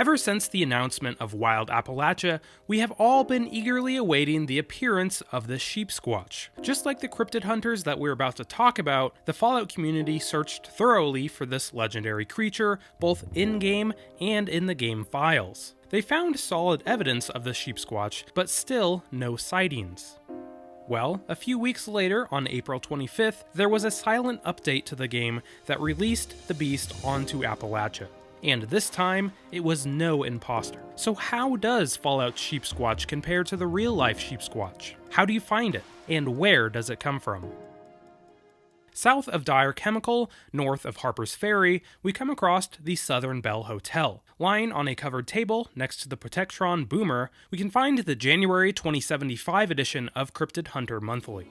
Ever since the announcement of Wild Appalachia, we have all been eagerly awaiting the appearance of the Sheepsquatch. Just like the cryptid hunters that we're about to talk about, the Fallout community searched thoroughly for this legendary creature, both in-game and in the game files. They found solid evidence of the Sheepsquatch, but still no sightings. Well, a few weeks later, on April 25th, there was a silent update to the game that released the beast onto Appalachia. And this time, it was no imposter. So how does Fallout Sheepsquatch compare to the real-life Sheepsquatch? How do you find it? And where does it come from? South of Dyer Chemical, north of Harper's Ferry, we come across the Southern Belle Hotel. Lying on a covered table next to the Protectron Boomer, we can find the January 2075 edition of Cryptid Hunter Monthly.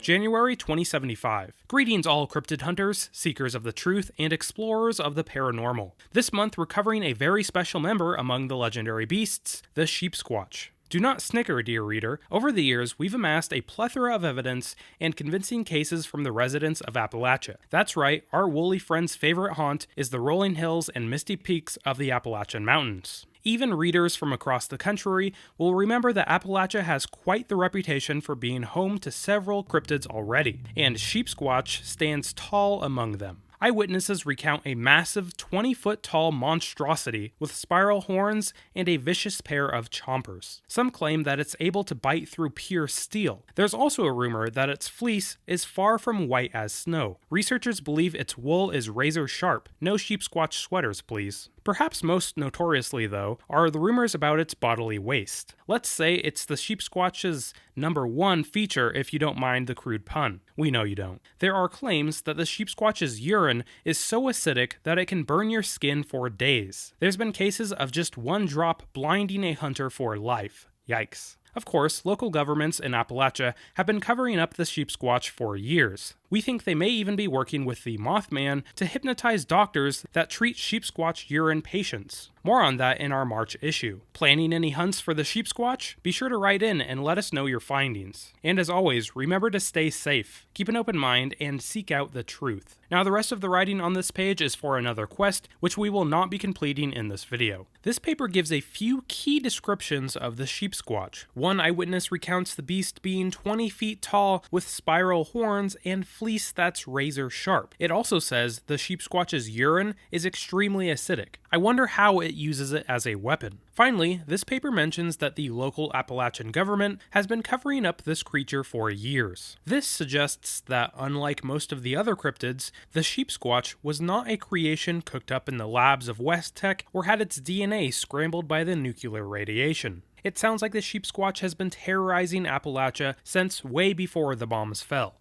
January 2075. Greetings all cryptid hunters, seekers of the truth, and explorers of the paranormal. This month we're covering a very special member among the legendary beasts, the Sheepsquatch. Do not snicker, dear reader. Over the years, we've amassed a plethora of evidence and convincing cases from the residents of Appalachia. That's right, our woolly friend's favorite haunt is the rolling hills and misty peaks of the Appalachian Mountains. Even readers from across the country will remember that Appalachia has quite the reputation for being home to several cryptids already, and Sheepsquatch stands tall among them. Eyewitnesses recount a massive 20-foot-tall monstrosity with spiral horns and a vicious pair of chompers. Some claim that it's able to bite through pure steel. There's also a rumor that its fleece is far from white as snow. Researchers believe its wool is razor sharp. No Sheepsquatch sweaters, please. Perhaps most notoriously, though, are the rumors about its bodily waste. Let's say it's the Sheepsquatch's #1 feature if you don't mind the crude pun. We know you don't. There are claims that the Sheepsquatch's urine is so acidic that it can burn your skin for days. There's been cases of just one drop blinding a hunter for life. Yikes. Of course, local governments in Appalachia have been covering up the Sheepsquatch for years. We think they may even be working with the Mothman to hypnotize doctors that treat Sheepsquatch urine patients. More on that in our March issue. Planning any hunts for the Sheepsquatch? Be sure to write in and let us know your findings. And as always, remember to stay safe, keep an open mind, and seek out the truth. Now the rest of the writing on this page is for another quest, which we will not be completing in this video. This paper gives a few key descriptions of the Sheepsquatch. One eyewitness recounts the beast being 20 feet tall with spiral horns and fleece that's razor sharp. It also says the Sheepsquatch's urine is extremely acidic. I wonder how it uses it as a weapon. Finally, this paper mentions that the local Appalachian government has been covering up this creature for years. This suggests that, unlike most of the other cryptids, the Sheepsquatch was not a creation cooked up in the labs of West Tech or had its DNA scrambled by the nuclear radiation. It sounds like the Sheepsquatch has been terrorizing Appalachia since way before the bombs fell.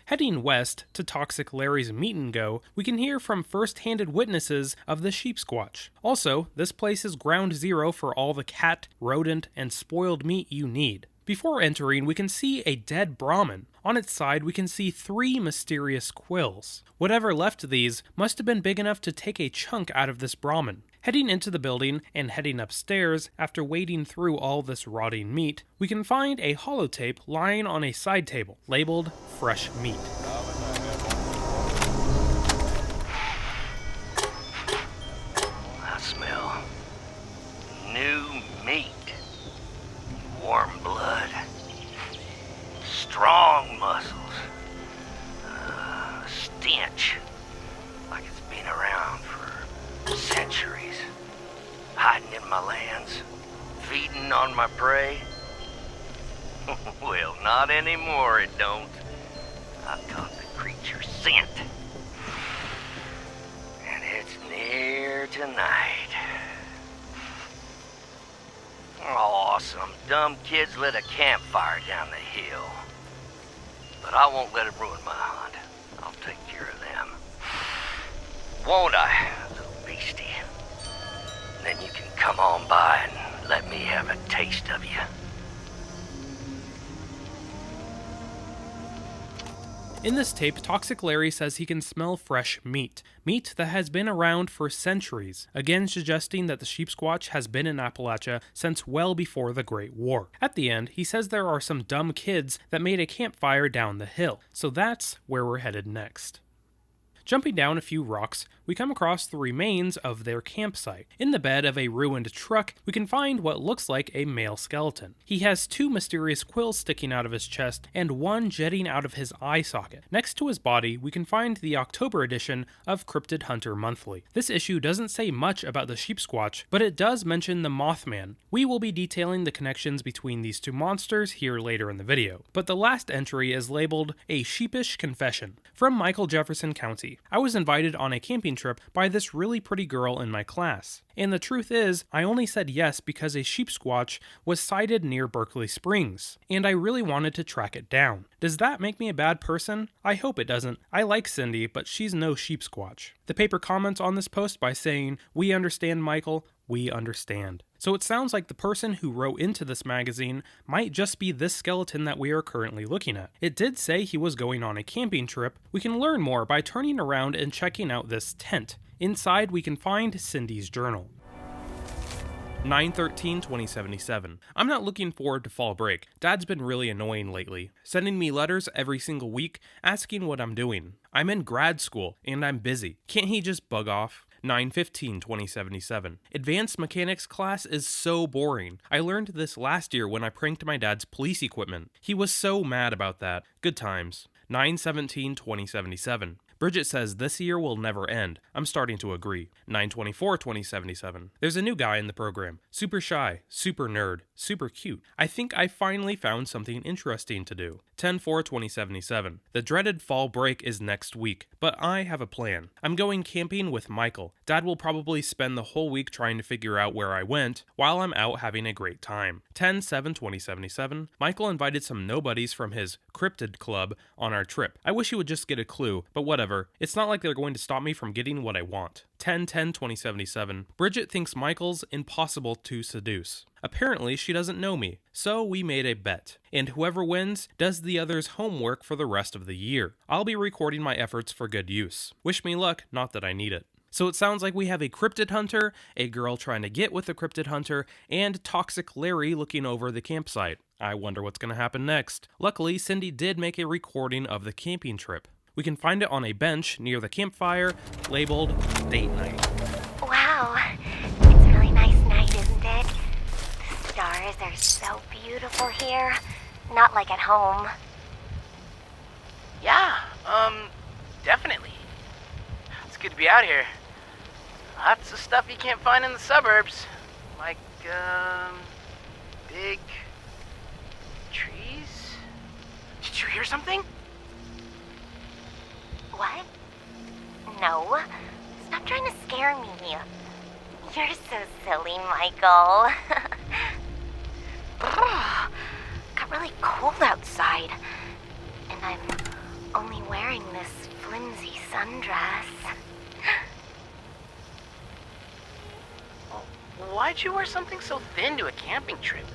Heading west to Toxic Larry's Meat and Go, we can hear from first-handed witnesses of the Sheepsquatch. Also, this place is ground zero for all the cat, rodent, and spoiled meat you need. Before entering, we can see a dead Brahmin. On its side, we can see 3 mysterious quills. Whatever left these must have been big enough to take a chunk out of this Brahmin. Heading into the building and heading upstairs, after wading through all this rotting meat, we can find a holotape lying on a side table, labeled Fresh Meat. I smell new meat, warm blood, strong muscles, a stench like it's been around for centuries. Hiding in my lands, feeding on my prey. Well, not anymore, it don't. I've got the creature's scent. And it's near tonight. Oh, some dumb kids lit a campfire down the hill. But I won't let it ruin my hunt. I'll take care of them. Won't I, little beastie? Then you can come on by and let me have a taste of you. In this tape, Toxic Larry says he can smell fresh meat. Meat that has been around for centuries, again suggesting that the Sheepsquatch has been in Appalachia since well before the Great War. At the end, he says there are some dumb kids that made a campfire down the hill, so that's where we're headed next. Jumping down a few rocks, we come across the remains of their campsite. In the bed of a ruined truck, we can find what looks like a male skeleton. He has 2 mysterious quills sticking out of his chest and 1 jetting out of his eye socket. Next to his body, we can find the October edition of Cryptid Hunter Monthly. This issue doesn't say much about the Sheepsquatch, but it does mention the Mothman. We will be detailing the connections between these 2 monsters here later in the video. But the last entry is labeled A Sheepish Confession. From Michael Jefferson County. I was invited on a camping trip by this really pretty girl in my class. And the truth is, I only said yes because a Sheepsquatch was sighted near Berkeley Springs, and I really wanted to track it down. Does that make me a bad person? I hope it doesn't. I like Cindy, but she's no Sheepsquatch. The paper comments on this post by saying, "We understand, Michael, we understand." So it sounds like the person who wrote into this magazine might just be this skeleton that we are currently looking at. It did say he was going on a camping trip. We can learn more by turning around and checking out this tent. Inside we can find Cindy's journal. 9/13/2077. I'm not looking forward to fall break. Dad's been really annoying lately, sending me letters every single week asking what I'm doing. I'm in grad school and I'm busy. Can't he just bug off? 9/15/2077. Advanced mechanics class is so boring. I learned this last year when I pranked my dad's police equipment. He was so mad about that. Good times. 9/17/2077. Bridget says this year will never end. I'm starting to agree. 9/24/2077. There's a new guy in the program. Super shy, super nerd, super cute. I think I finally found something interesting to do. 10/4/2077. The dreaded fall break is next week, but I have a plan. I'm going camping with Michael. Dad will probably spend the whole week trying to figure out where I went, while I'm out having a great time. 10/7/2077. Michael invited some nobodies from his Cryptid club on our trip. I wish he would just get a clue, but whatever. It's not like they're going to stop me from getting what I want. 10/10/2077. Bridget thinks Michael's impossible to seduce. Apparently, she doesn't know me, so we made a bet. And whoever wins does the other's homework for the rest of the year. I'll be recording my efforts for good use. Wish me luck, not that I need it. So it sounds like we have a cryptid hunter, a girl trying to get with a cryptid hunter, and Toxic Larry looking over the campsite. I wonder what's going to happen next. Luckily, Cindy did make a recording of the camping trip. We can find it on a bench near the campfire, labeled Date Night. Wow, it's a really nice night, isn't it? The stars are so beautiful here, not like at home. Yeah, definitely. It's good to be out here. Lots of stuff you can't find in the suburbs. Like, big trees? Did you hear something? What? No. Stop trying to scare me. You're so silly, Michael. Got really cold outside. And I'm only wearing this flimsy sundress. Why'd you wear something so thin to a camping trip?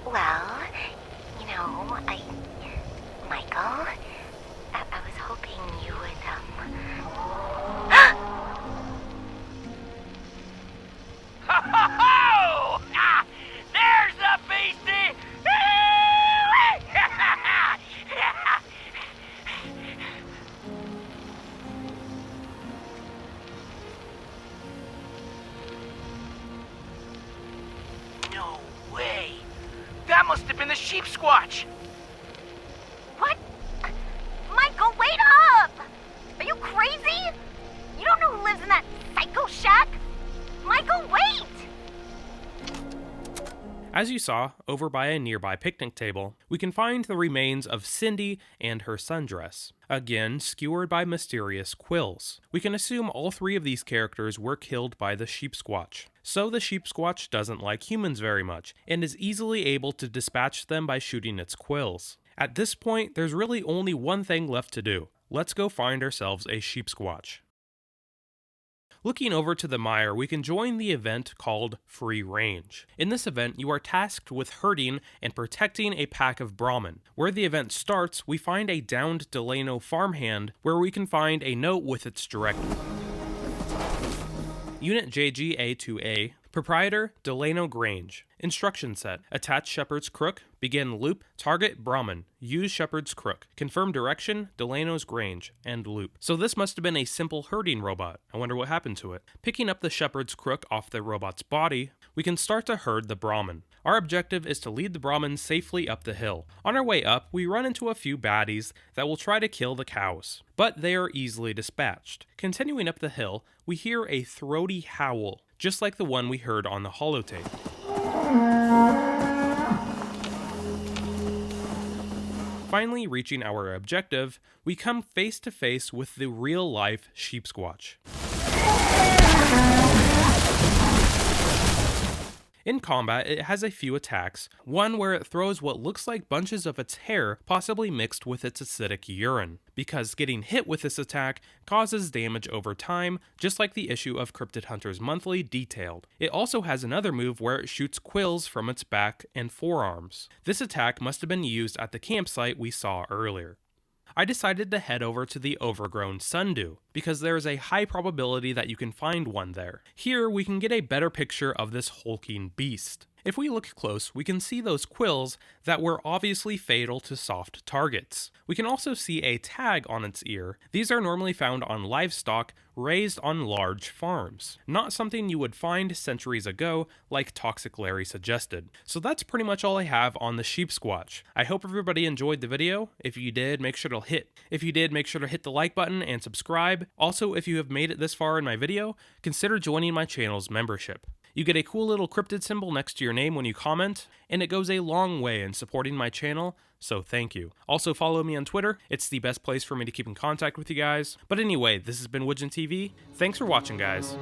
Well, you know, Michael, I was hoping you would, Ho-ho-ho! Ah, there's the beastie! No way! That must have been the Sheepsquatch! What? Michael, wait up! Are you crazy? You don't know who lives in that psycho shack? Michael, wait! As you saw, over by a nearby picnic table, we can find the remains of Cindy and her sundress, again skewered by mysterious quills. We can assume all 3 of these characters were killed by the Sheepsquatch. So the Sheepsquatch doesn't like humans very much, and is easily able to dispatch them by shooting its quills. At this point, there's really only one thing left to do. Let's go find ourselves a Sheepsquatch. Looking over to the mire, we can join the event called Free Range. In this event, you are tasked with herding and protecting a pack of Brahmin. Where the event starts, we find a downed Delano farmhand where we can find a note with its directive. Unit JGA2A, Proprietor, Delano Grange. Instruction set. Attach shepherd's crook. Begin loop. Target, Brahmin. Use shepherd's crook. Confirm direction, Delano's Grange. End loop. So this must have been a simple herding robot. I wonder what happened to it. Picking up the shepherd's crook off the robot's body, we can start to herd the Brahmin. Our objective is to lead the Brahmin safely up the hill. On our way up, we run into a few baddies that will try to kill the cows, but they are easily dispatched. Continuing up the hill, we hear a throaty howl, just like the one we heard on the holotape. Finally reaching our objective, we come face to face with the real-life Sheepsquatch. In combat, it has a few attacks, one where it throws what looks like bunches of its hair, possibly mixed with its acidic urine, because getting hit with this attack causes damage over time, just like the issue of Cryptid Hunters Monthly detailed. It also has another move where it shoots quills from its back and forearms. This attack must have been used at the campsite we saw earlier. I decided to head over to the overgrown sundew, because there is a high probability that you can find one there. Here we can get a better picture of this hulking beast. If we look close, we can see those quills that were obviously fatal to soft targets. We can also see a tag on its ear. These are normally found on livestock raised on large farms. Not something you would find centuries ago, like Toxic Larry suggested. So that's pretty much all I have on the Sheepsquatch. I hope everybody enjoyed the video. If you did, make sure to hit the like button and subscribe. Also, if you have made it this far in my video, consider joining my channel's membership. You get a cool little cryptid symbol next to your name when you comment, and it goes a long way in supporting my channel, so thank you. Also follow me on Twitter, it's the best place for me to keep in contact with you guys. But anyway, this has been Widgeon TV, thanks for watching guys.